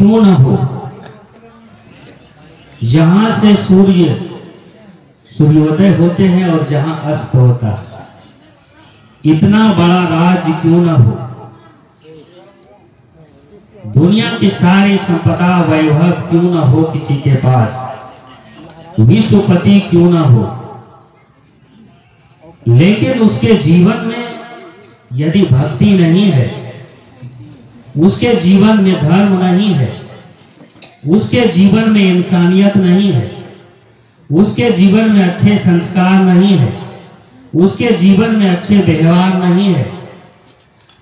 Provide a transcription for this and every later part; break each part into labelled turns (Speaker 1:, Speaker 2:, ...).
Speaker 1: क्यों न हो। जहां से सूर्योदय होते हैं और जहां अस्त होता है, इतना बड़ा राज क्यों न हो। दुनिया की सारी संपदा वैभव क्यों न हो किसी के पास, विश्वपति क्यों न हो, लेकिन उसके जीवन में यदि भक्ति नहीं है, उसके जीवन में धर्म नहीं है, उसके जीवन में इंसानियत नहीं है, उसके जीवन में अच्छे संस्कार नहीं है, उसके जीवन में अच्छे व्यवहार नहीं है,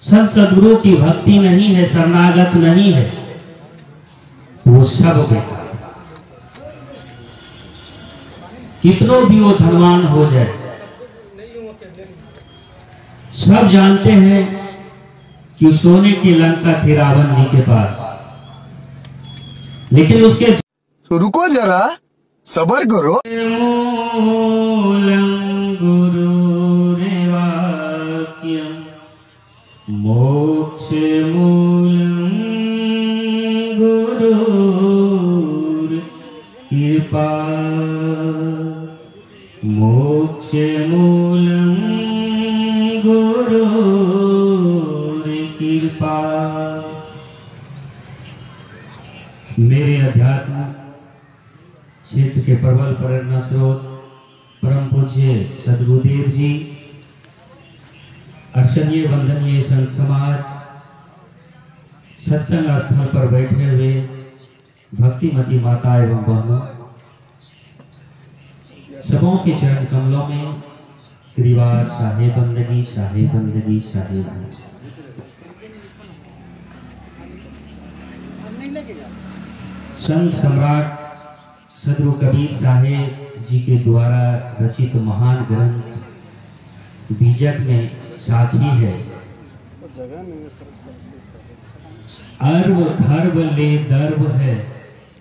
Speaker 1: संत सद्गुरु की भक्ति नहीं है, शरणागत नहीं है, वो सब बेकार। कितनों भी वो धनवान हो जाए, सब जानते हैं कि सोने की लंका थी रावण जी के पास, लेकिन उसके
Speaker 2: तो रुको जरा, सबर करो।
Speaker 1: मूलम गुरुरेवाक्यम मोक्ष मूलम गुरुर कृपा, मोक्ष मूलम गुरुर कृपा। मेरे अध्यात्म क्षेत्र के प्रबल प्रेरणा स्रोत परम पूज्य सद्गुरुदेव जी, अर्चनीय वंदनीय संत समाज, सत्संग स्थल पर बैठे हुए भक्तिमती माता एवं बहनों, सबों के चरण कमलों में त्रिवार शाहे बंदगी, शाहे बंदगी, शाहे बंदगी। संत सम्राट सद्गुरु कबीर साहेब जी के द्वारा रचित महान ग्रंथ बीजक में साखी है, अर्व खर्व ले दर्व है,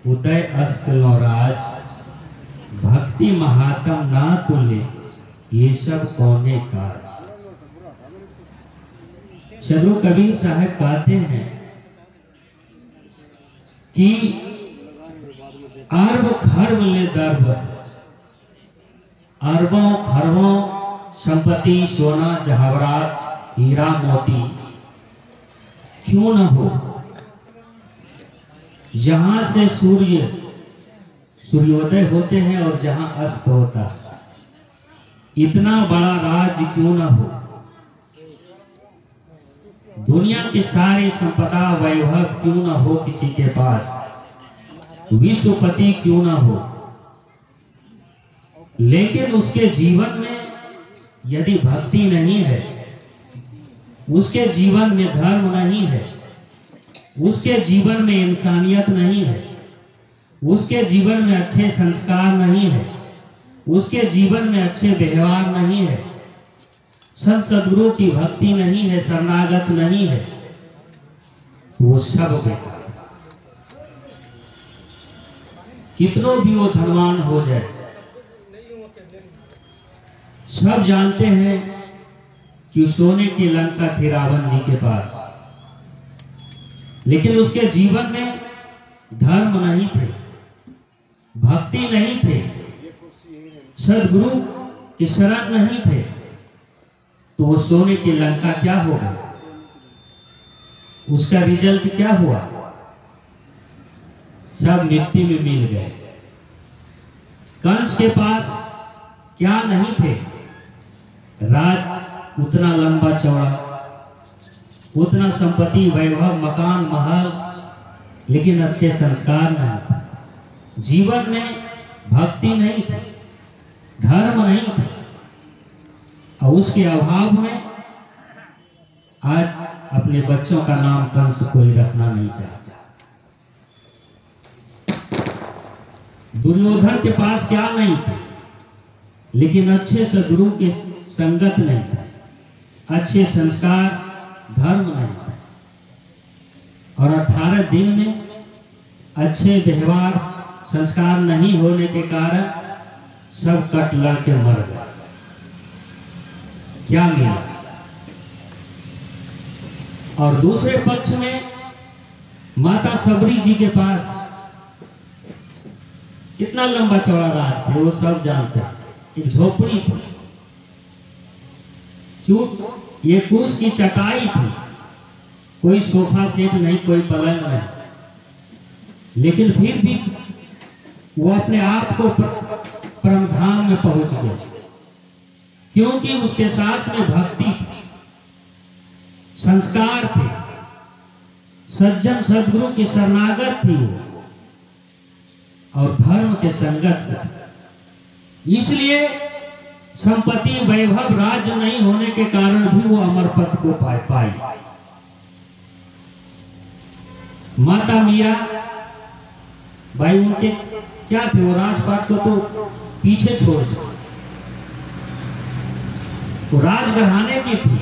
Speaker 1: उदय अस्त लौराज, भक्ति महात्म ना तुले, ये सब कौने काज। सद्गुरु कबीर साहब कहते हैं कि अर्व खर्व ले दर्व, अरबों खरबों संपत्ति, सोना जवाहरात, हीरा मोती क्यों न हो। जहां से सूर्योदय होते हैं और जहां अस्त होता है, इतना बड़ा राज क्यों न हो। दुनिया की सारी संपदा वैभव क्यों न हो किसी के पास, विश्वपति क्यों न हो, लेकिन उसके जीवन में यदि भक्ति नहीं है, उसके जीवन में धर्म नहीं है, उसके जीवन में इंसानियत नहीं है, उसके जीवन में अच्छे संस्कार नहीं है, उसके जीवन में अच्छे व्यवहार नहीं है, संत सद्गुरु की भक्ति नहीं है, शरणागत नहीं है, वो सब बेकार। कितनों भी वो धनवान हो जाए, सब जानते हैं कि सोने की लंका थी रावण जी के पास, लेकिन उसके जीवन में धर्म नहीं थे, भक्ति नहीं थे, सद्गुरु की शरण नहीं थे, तो वो सोने की लंका क्या होगा, उसका रिजल्ट क्या हुआ, सब मिट्टी में मिल गए। कंस के पास क्या नहीं थे, राज उतना लंबा चौड़ा, उतना संपत्ति वैभव, मकान महल, लेकिन अच्छे संस्कार नहीं थे, जीवन में भक्ति नहीं थी, धर्म नहीं था, और उसके अभाव में आज अपने बच्चों का नाम कंस कोई रखना नहीं चाहता। दुर्योधन के पास क्या नहीं था, लेकिन अच्छे सद्गुरु की संगत नहीं था, अच्छे संस्कार धर्म नहीं था, और 18 दिन में अच्छे व्यवहार संस्कार नहीं होने के कारण सब कट लड़ के मर गए। क्या मिला? और दूसरे पक्ष में माता सबरी जी के पास कितना लंबा चौड़ा राज थे वो सब जानते हैं। एक झोपड़ी थी, चूट ये कुश की चटाई थी, कोई सोफा सेट नहीं, कोई पलंग नहीं, लेकिन फिर भी वो अपने आप को परमधाम में पहुंच गए, क्योंकि उसके साथ में भक्ति थी, संस्कार थे, सज्जन सदगुरु की शरणागत थी वो, और धर्म के संगत से। इसलिए संपत्ति वैभव राज्य नहीं होने के कारण भी वो अमर पद को पाई। माता मीरा भाई उनके क्या थे, वो राजपाट को तो पीछे छोड़ दो, वो राजघराने की थी,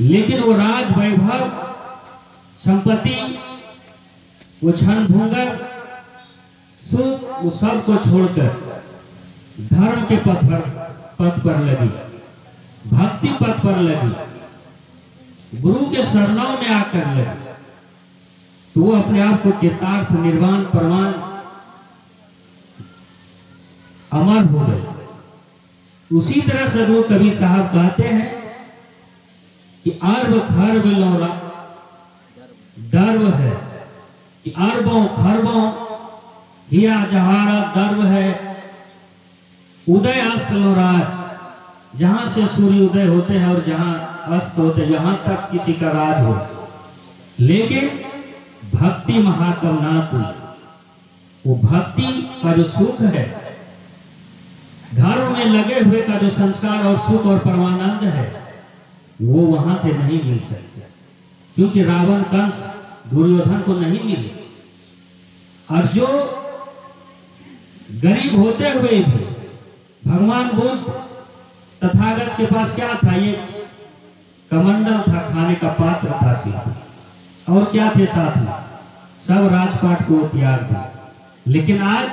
Speaker 1: लेकिन वो राज वैभव संपत्ति वो क्षण भंगर सुख वो सब को छोड़कर धर्म के पथ पर लगी, भक्ति पथ पर लगी, गुरु के शरणों में आकर लगी, तो वो अपने आप को कृतार्थ निर्वाण प्रमाण अमर हो गए। उसी तरह सदगुरु कबीर साहब कहते हैं कि अर्ब खर्ब लौरा गर्व है, कि अरबों खरबों हीरा जवाहरात गर्व है, उदय अस्त लोराज, जहां से सूर्य उदय होते हैं और जहां अस्त होते हैं, यहां तक किसी का राज हो, लेकिन भक्ति महाकमनातु, वो भक्ति का जो सुख है, धर्म में लगे हुए का जो संस्कार और सुख और परमानंद है, वो वहां से नहीं मिल सकता, क्योंकि रावण कंस दुर्योधन को नहीं मिले। और जो गरीब होते हुए भी भगवान बुद्ध तथागत के पास क्या था, ये कमंडल था, खाने का पात्र था सिर्फ, और क्या थे साथ में, सब राजपाट को त्याग दिया। लेकिन आज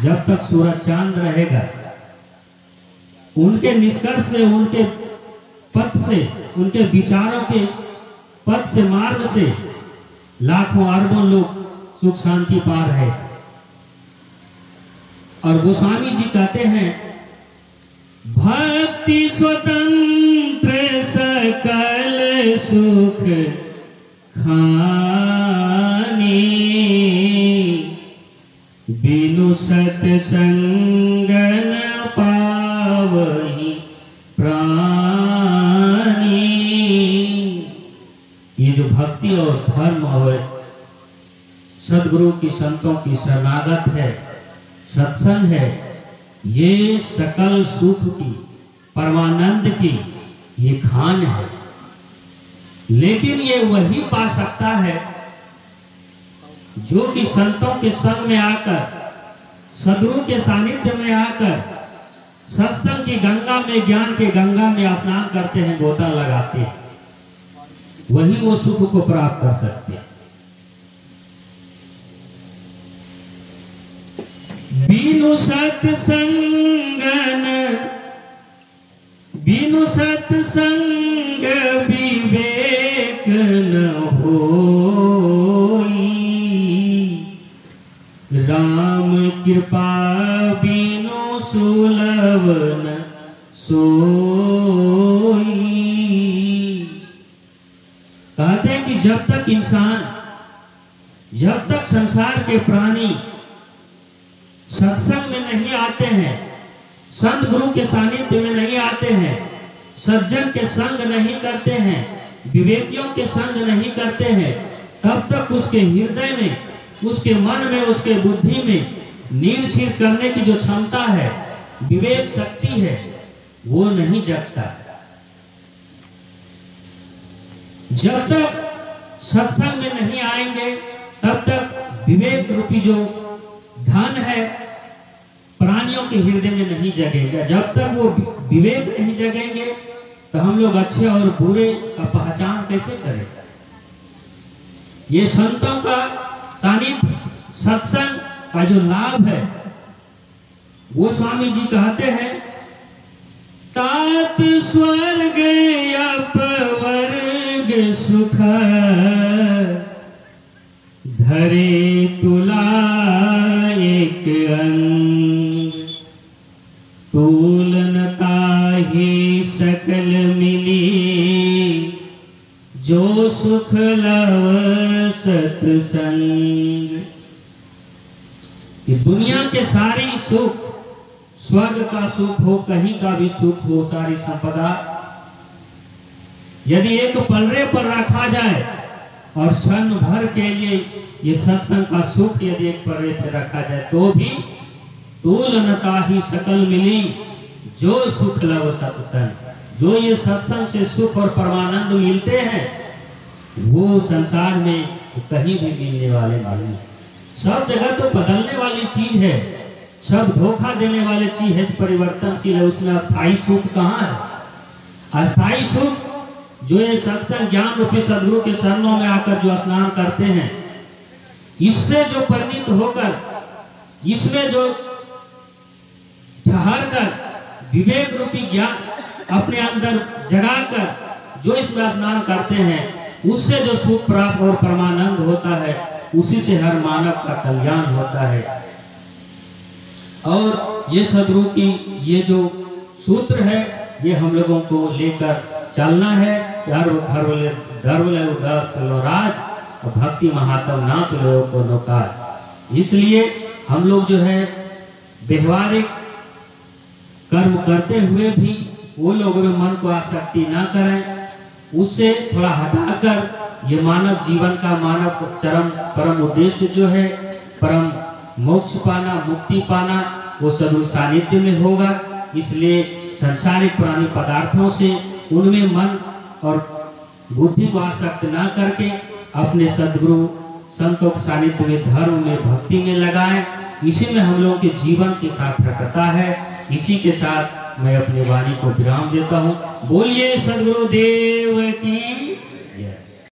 Speaker 1: जब तक सूरज चांद रहेगा, उनके निष्कर्ष से, उनके पथ से, उनके विचारों के पथ से, मार्ग से लाखों अरबों लोग सुख शांति पा रहे। और गोस्वामी जी कहते हैं, भक्ति स्वतंत्र सकल सुख खानी, बिनु सत्संग न पावहि प्राणी। ये जो भक्ति और धर्म और सदगुरु की संतों की शरणागत है, सत्संग है, ये सकल सुख की, परमानंद की ये खान है। लेकिन ये वही पा सकता है जो कि संतों के संग में आकर, सदगुरु के सानिध्य में आकर, सत्संग की गंगा में, ज्ञान के गंगा में स्नान करते हैं, गोता लगाते हैं, वही वो सुख को प्राप्त कर सकते हैं। बिनु सत्संगन, बिनु सत्संग विवेक न होई, राम कृपा बिनु सुलभ न सोई। कहते हैं कि जब तक इंसान, जब तक संसार के प्राणी सत्संग में नहीं आते हैं, संत गुरु के सानिध्य में नहीं आते हैं, सज्जन के संग नहीं करते हैं, विवेकियों के संग नहीं करते हैं, तब तक उसके हृदय में, उसके मन में, उसके बुद्धि में नीर करने की जो क्षमता है, विवेक शक्ति है, वो नहीं जगता। जब तक सत्संग में नहीं आएंगे, तब तक विवेक रूपी जो धन है प्राणियों के हृदय में नहीं जगेगा। जब तक वो विवेक नहीं जगेंगे, तो हम लोग अच्छे और बुरे का पहचान कैसे करेंगे। ये संतों का सानिध्य, सत्संग का जो लाभ है, वो स्वामी जी कहते हैं, तात स्वर्ग अपवर्ग सुख, धरे तुला एक अंग, तूलनता ही सकल मिली, जो सुख लव सत्संग। कि दुनिया के सारी सुख, स्वर्ग का सुख हो, कहीं का भी सुख हो, सारी संपदा यदि एक पलड़े पर रखा जाए और क्षण भर के लिए ये सत्संग का सुख यदि एक पलड़े पर रखा जाए तो भी तुलनता ही सकल मिली, जो सुख लव सत्संग। जो ये सत्संग से सुख और परमानंद मिलते हैं वो संसार में कहीं भी मिलने वाले नहीं। सब जगह तो बदलने वाली चीज है, सब धोखा देने वाली चीज है, परिवर्तनशील है, उसमें अस्थाई सुख कहाँ है? अस्थाई सुख जो ये सत्संग ज्ञान रूपी सदगुरु के शरणों में आकर जो स्नान करते हैं, इससे जो परिणित होकर, इसमें जो ठहर कर विवेक रूपी ज्ञान अपने अंदर जगाकर जो इसमें स्नान करते हैं, उससे जो सुख प्राप्त और परमानंद होता है, उसी से हर मानव का कल्याण होता है। और ये सदगुरु की ये जो सूत्र है, ये हम लोगों को लेकर चलना है कि हर धर्म ले उदास राज और भक्ति महात्म ना तो लोगों को नौकार। इसलिए हम लोग जो है व्यवहारिक कर्म करते हुए भी वो लोगों में मन को आसक्ति ना करें, उससे थोड़ा हटाकर ये मानव जीवन का, मानव चरम परम उद्देश्य जो है परम मोक्ष पाना, मुक्ति पाना, वो सदगुरु सानिध्य में होगा। इसलिए संसारिक प्राणी पदार्थों से उनमें मन और बुद्धि को आसक्त ना करके अपने सदगुरु संतों के सानिध्य में, धर्म में, भक्ति में लगाएं। इसी में हम लोगों के जीवन की सार्थकता है। इसी के साथ मैं अपनी वाणी को विराम देता हूँ। बोलिए सदगुरु देव की।